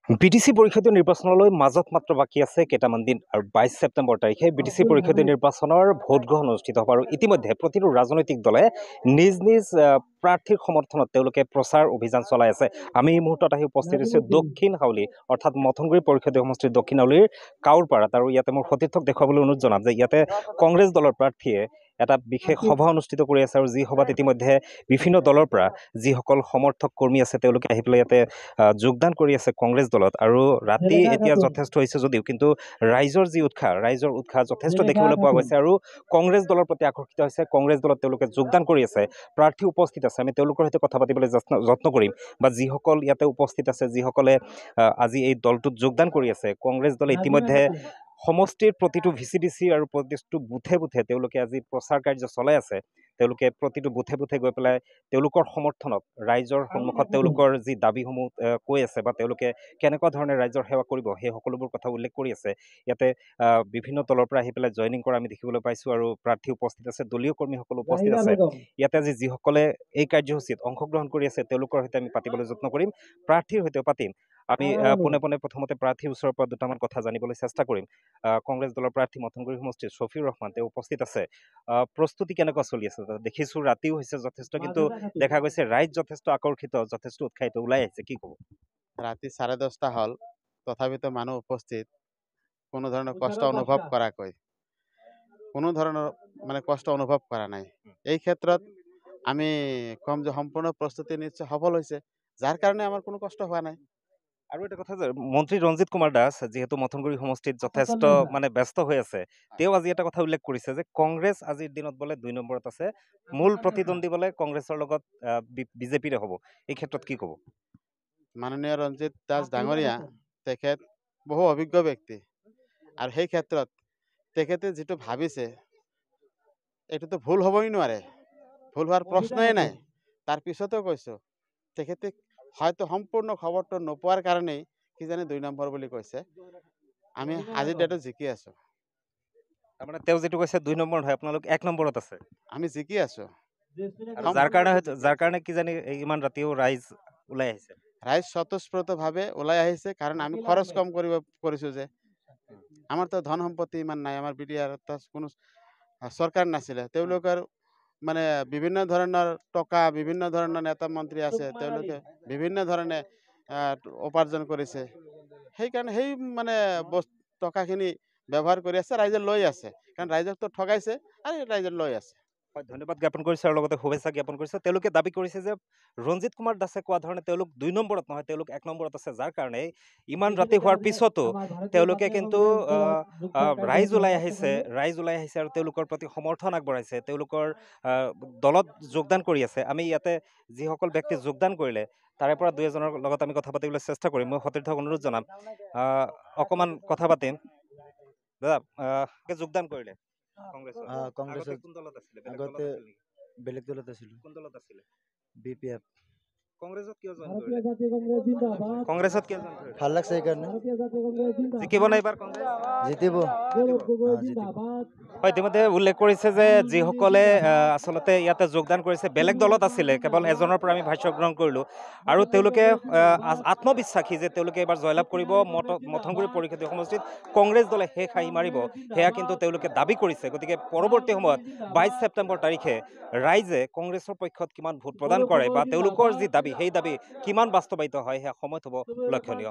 BTC পৰিষদীয় নিৰ্বাচনলৈ মাজত মাত্ৰ বাকী আছে কেইটামান দিন আৰু 22 ছেপ্টেম্বৰ তাৰিখে বিটিসি পৰিষদীয় নিৰ্বাচনৰ ভোট গ্ৰহণ অনুষ্ঠিত হ'ব আৰু ইতিমধ্যে প্ৰতিটো ৰাজনৈতিক দলে নিজ নিজ প্ৰাৰ্থীৰ সমৰ্থনত তেওঁলোকে প্ৰচাৰ অভিযান চলাই আছে। আমি এই মুহূৰ্তত আহি উপস্থিত হৈছোঁ দক্ষিণ হাউলি অৰ্থাৎ মথনগুৰি পৰিষদীয় সমষ্টিৰ দক্ষিণ হাউলিৰ কাউৰপাৰাত আৰু ইয়াতে মোৰ সতীৰ্থক দেখুৱাবলৈ অনুৰোধ জনাম যে ইয়াতে কংগ্ৰেছ দলৰ প্ৰাৰ্থীয়ে এটা বিশেষ সভা অনুষ্ঠিত কৰি আছে আৰু যি সভাত ইতিমধ্যে বিভিন্ন দলৰ পৰা যিসকল সমৰ্থক কৰ্মী আছে তেওঁলোকে আহি পেলাই ইয়াতে যোগদান কৰি আছে কংগ্ৰেছ দলত আৰু ৰাতি এতিয়া যথেষ্ট হৈছে যদিও কিন্তু ৰাইজৰ যি ৰাইজৰ উৎসাহ যথেষ্ট দেখিবলৈ পোৱা গৈছে আৰু কংগ্ৰেছ দলৰ প্ৰতি আকৰ্ষিত হৈছে। কংগ্ৰেছ দলত তেওঁলোকে যোগদান কৰি আছে, প্ৰাৰ্থী উপস্থিত আছে। আমি তেওঁলোকৰ সৈতে কথা পাতিবলৈ যত্ন কৰিম বা যিসকল ইয়াতে উপস্থিত আছে, যিসকলে আজি এই দলটোত যোগদান কৰি আছে। কংগ্ৰেছ দলে ইতিমধ্যে সমষ্টিৰ প্ৰতিটো VCDC আৰু প্ৰতিটো বুথে বুথে তেওঁলোকে আজি প্ৰচাৰ কাৰ্য চলাই আছে। তেওঁলোকে প্ৰতিটো বুথে বুথে গৈ পেলাই তেওঁলোকৰ সমৰ্থনত ৰাইজৰ সন্মুখত তেওঁলোকৰ যি দাবীসমূহ কৈ আছে বা তেওঁলোকে কেনেকুৱা ধৰণে ৰাইজৰ সেৱা কৰিব সেই সকলোবোৰ কথা উল্লেখ কৰি আছে। ইয়াতে বিভিন্ন দলৰ পৰা আহি পেলাই জইনিং কৰা আমি দেখিবলৈ পাইছোঁ আৰু প্ৰাৰ্থী উপস্থিত আছে, দলীয় কৰ্মীসকলো উপস্থিত আছে। ইয়াতে আজি যিসকলে এই কাৰ্যসূচীত অংশগ্ৰহণ কৰি আছে তেওঁলোকৰ সৈতে আমি পাতিবলৈ যত্ন কৰিম, প্ৰাৰ্থীৰ সৈতেও পাতিম। আমি পোনে পোনে প্ৰথমতে প্ৰাৰ্থীৰ ওচৰৰ পৰা দুটামান কথা জানিবলৈ চেষ্টা কৰিম। কংগ্ৰেছ দলৰ প্ৰাৰ্থী মথনগুৰি সমষ্টিৰ শ্বফিউৰ ৰহমান তেওঁ উপস্থিত আছে। প্ৰস্তুতি কেনেকুৱা চলি আছে? দেখিছোঁ ৰাতিও হৈছে যথেষ্ট, কিন্তু দেখা গৈছে ৰাইজ যথেষ্ট আকৰ্ষিত, যথেষ্ট উৎসাহিত ওলাই আহিছে। কি ক'ব? ৰাতি 10:30 হ'ল, তথাপিতো মানুহ উপস্থিত। কোনো ধৰণৰ কষ্ট অনুভৱ কৰাকৈ কোনো ধৰণৰ কষ্ট অনুভৱ কৰা নাই। এই ক্ষেত্ৰত আমি কম যে সম্পূৰ্ণ প্ৰস্তুতি নিশ্চয় সফল হৈছে, যাৰ কাৰণে আমাৰ কোনো কষ্ট হোৱা নাই। আৰু এটা কথা যে মন্ত্ৰী ৰঞ্জিত কুমাৰ দাস যিহেতু মথনগুৰি সমষ্টিত যথেষ্ট ব্যস্ত হৈ আছে, তেওঁ আজি এটা কথা উল্লেখ কৰিছে যে কংগ্ৰেছ আজিৰ দিনত বোলে 2 নম্বৰত আছে, মূল প্ৰতিদ্বন্দ্বী বোলে কংগ্ৰেছৰ লগত বিজেপিৰে হ'ব। এই ক্ষেত্ৰত কি ক'ব? মাননীয় ৰঞ্জিত দাস ডাঙৰীয়া তেখেত বহু অভিজ্ঞ ব্যক্তি আৰু সেই ক্ষেত্ৰত তেখেতে যিটো ভাবিছে এইটোতো ভুল হ'বই নোৱাৰে, ভুল হোৱাৰ প্ৰশ্নই নাই। তাৰ পিছতো কৈছোঁ তেখেতে হয়তো সম্পূৰ্ণ খবৰটো নোপোৱাৰ কাৰণেই কিজানি 2 নম্বৰ বুলি কৈছে। আমি আজিৰ ডেটত জিকি আছোঁ। তাৰমানে তেওঁ যিটো কৈছে 2 নম্বৰ নহয়, আপোনালোক 1 নম্বৰত আছে। আমি জিকি আছোঁ। যাৰ কাৰণে কিজানি ইমান ৰাতিও ৰাইজ ওলাই আহিছে। ৰাইজ স্বতঃস্ফূৰ্তভাৱে ওলাই আহিছে, কাৰণ আমি খৰচ কম কৰিছোঁ যে। আমাৰতো ধন সম্পত্তি ইমান নাই, আমাৰ BDR কোনো চৰকাৰ নাছিলে। তেওঁলোকৰ বিভিন্ন ধৰণৰ টকা, বিভিন্ন ধৰণৰ নেতা মন্ত্ৰী আছে, তেওঁলোকে বিভিন্ন ধৰণে উপাৰ্জন কৰিছে। সেইকাৰণে সেই টকাখিনি ব্যৱহাৰ কৰি আছে, ৰাইজে লৈ আছে। কাৰণ ৰাইজকতো ঠগাইছে আৰু ৰাইজে লৈ আছে। হয়, ধন্যবাদ জ্ঞাপন কৰিছে আৰু লগতে শুভেচ্ছা জ্ঞাপন কৰিছে। তেওঁলোকে দাবী কৰিছে যে ৰঞ্জিত কুমাৰ দাসে কোৱা ধৰণে তেওঁলোক 2 নম্বৰত নহয়, তেওঁলোক 1 নম্বৰত আছে, যাৰ কাৰণে ইমান ৰাতি হোৱাৰ পিছতো তেওঁলোকে কিন্তু ৰাইজ ওলাই আহিছে আৰু তেওঁলোকৰ প্ৰতি সমৰ্থন আগবঢ়াইছে, তেওঁলোকৰ দলত যোগদান কৰি আছে। আমি ইয়াতে যিসকল ব্যক্তি যোগদান কৰিলে তাৰে পৰা 2-এজনৰ লগত আমি কথা পাতিবলৈ চেষ্টা কৰিম। মই সতীৰ্থক অনুৰোধ জনাম অকণমান কথা পাতিম। দাদা, যোগদান কৰিলে কংগ্ৰেছত কোন দলত আছিলে? আগতে বেলেগ দলত আছিলো। কোন দলত আছিলে? BPF। কংগ্ৰেছত কিয় জইন কৰিলে? কংগ্ৰেছত কিয় জইন কৰিলে? ভাল লাগছে সেইকাৰণে। জিকিব না এইবাৰ কংগ্ৰেছ? জিতিব। হয়, ইতিমধ্যে উল্লেখ কৰিছে যে যিসকলে আচলতে ইয়াতে যোগদান কৰিছে বেলেগ দলত আছিলে, কেৱল এজনৰ পৰা আমি ভাষ্য গ্ৰহণ কৰিলোঁ আৰু তেওঁলোকে আত্মবিশ্বাসী যে তেওঁলোকে এইবাৰ জয়লাভ কৰিব। মথনগুৰি পৰিষদীয় সমষ্টিত কংগ্ৰেছ দলে শেষ হাঁহি মাৰিব, সেয়া কিন্তু তেওঁলোকে দাবী কৰিছে। গতিকে পৰৱৰ্তী সময়ত 22 ছেপ্টেম্বৰ তাৰিখে ৰাইজে কংগ্ৰেছৰ পক্ষত কিমান ভোট প্ৰদান কৰে বা তেওঁলোকৰ যি দাবী সেই দাবী কিমান বাস্তৱায়িত হয়, সেয়া সময়ত হ'ব লক্ষণীয়।